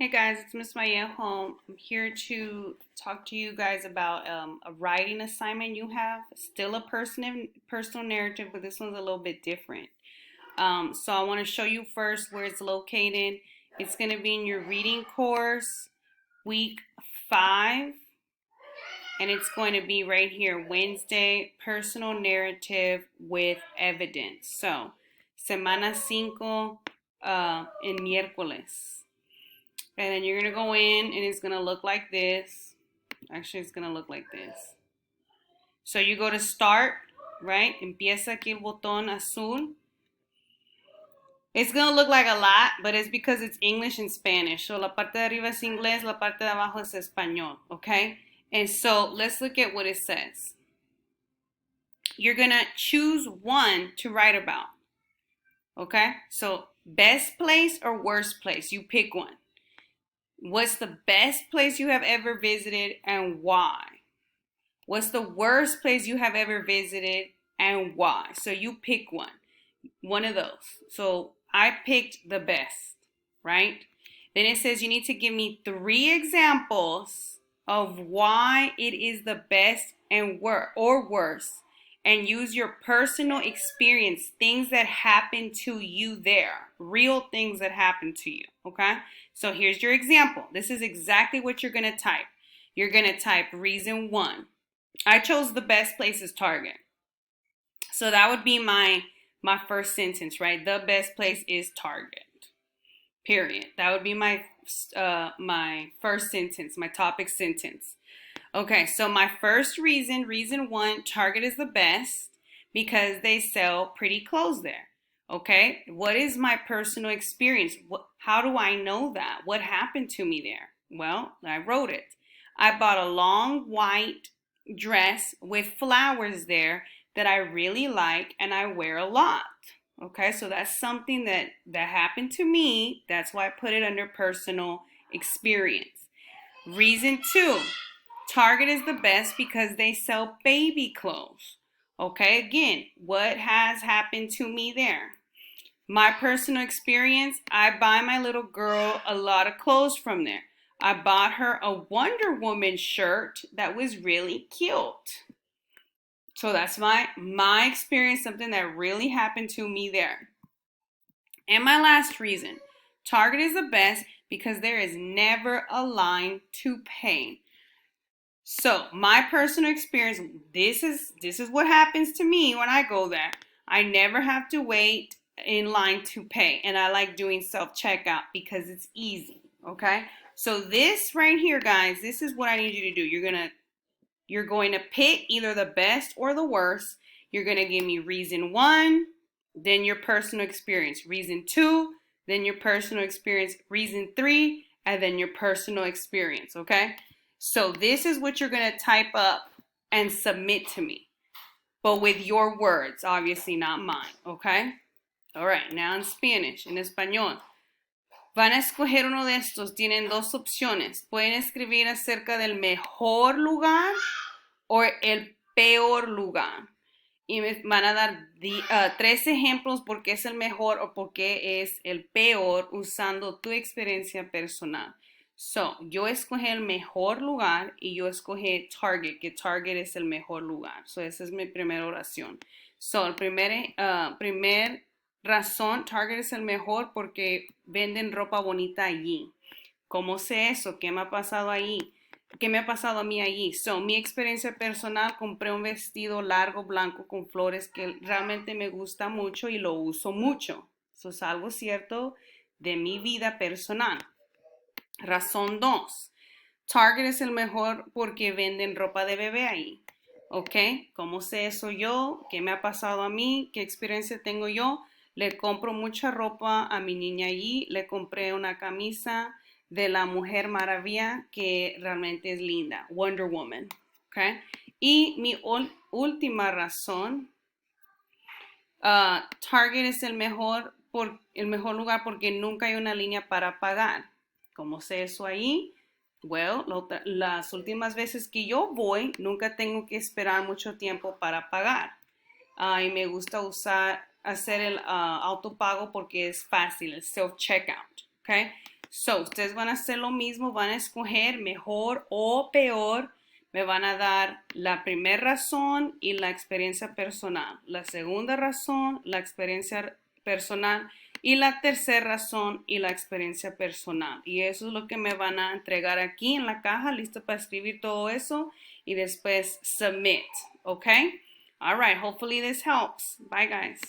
Hey guys, it's Miss Vallejo. I'm here to talk to you guys about a writing assignment you have. Still a personal narrative, but this one's a little bit different. So I want to show you first where it's located. It's going to be in your reading course, week 5, and it's going to be right here, Wednesday, personal narrative with evidence. So, semana 5, en miércoles. And then you're going to go in and it's going to look like this. Actually, it's going to look like this. So you go to start, right? Empieza aquí el botón azul. It's going to look like a lot, but it's because it's English and Spanish. So la parte de arriba es inglés, la parte de abajo es español, okay? And so let's look at what it says. You're going to choose one to write about, okay? So best place or worst place, you pick one. What's the best place you have ever visited and why? What's the worst place you have ever visited and why? So you pick one of those. So I picked the best, right? Then it says you need to give me 3 examples of why it is the best and worst, and use your personal experience, things that happened to you there, real things that happened to you, okay? So here's your example. This is exactly what you're going to type. You're going to type reason 1. I chose the best place as Target. So that would be my first sentence, right? The best place is Target. Period. That would be my first sentence, my topic sentence. Okay, so my first reason 1, Target is the best because they sell pretty clothes there. Okay, what is my personal experience? How do I know that? What happened to me there? Well, I wrote it. I bought a long white dress with flowers there that I really like and I wear a lot. Okay, so that's something that happened to me. That's why I put it under personal experience. Reason 2, Target is the best because they sell baby clothes. Okay, again, what has happened to me there? My personal experience, I buy my little girl a lot of clothes from there. I bought her a Wonder Woman shirt that was really cute. So that's my experience, something that really happened to me there. And my last reason, Target is the best because there is never a line to pay. So my personal experience, this is what happens to me when I go there. I never have to wait in line to pay, and I like doing self-checkout because it's easy, okay? So this right here, guys, this is what I need you to do. You're going to pick either the best or the worst. You're going to give me reason 1, then your personal experience. Reason 2, then your personal experience. Reason 3, and then your personal experience, okay? So this is what you're going to type up and submit to me, but with your words, obviously not mine, okay? All right, now in Spanish, en español. Van a escoger uno de estos, tienen 2 opciones. Pueden escribir acerca del mejor lugar o el peor lugar. Y me van a dar 3 ejemplos por qué es el mejor o por qué es el peor usando tu experiencia personal. So, yo escogí el mejor lugar y yo escogí Target, que Target es el mejor lugar. So, esa es mi primera oración. So, el primer razón, Target es el mejor porque venden ropa bonita allí. ¿Cómo sé eso? ¿Qué me ha pasado ahí? ¿Qué me ha pasado a mí allí? So, mi experiencia personal, compré un vestido largo blanco con flores que realmente me gusta mucho y lo uso mucho. Eso es algo cierto de mi vida personal. Razón 2. Target es el mejor porque venden ropa de bebé ahí. ¿Ok? ¿Cómo sé eso yo? ¿Qué me ha pasado a mí? ¿Qué experiencia tengo yo? Le compro mucha ropa a mi niña allí. Le compré una camisa de la Mujer Maravilla que realmente es linda. Wonder Woman. ¿Ok? Y mi última razón. Target es el mejor lugar porque nunca hay una línea para pagar. ¿Cómo sé eso ahí? Well, las últimas veces que yo voy, nunca tengo que esperar mucho tiempo para pagar. Y me gusta hacer el autopago porque es fácil, el self-checkout. Okay? So, ustedes van a hacer lo mismo, van a escoger mejor o peor. Me van a dar la primera razón y la experiencia personal. La segunda razón, la experiencia personal. Y la tercera razón y la experiencia personal. Y eso es lo que me van a entregar aquí en la caja, listo para escribir todo eso. Y después submit, ¿ok? All right, hopefully this helps. Bye, guys.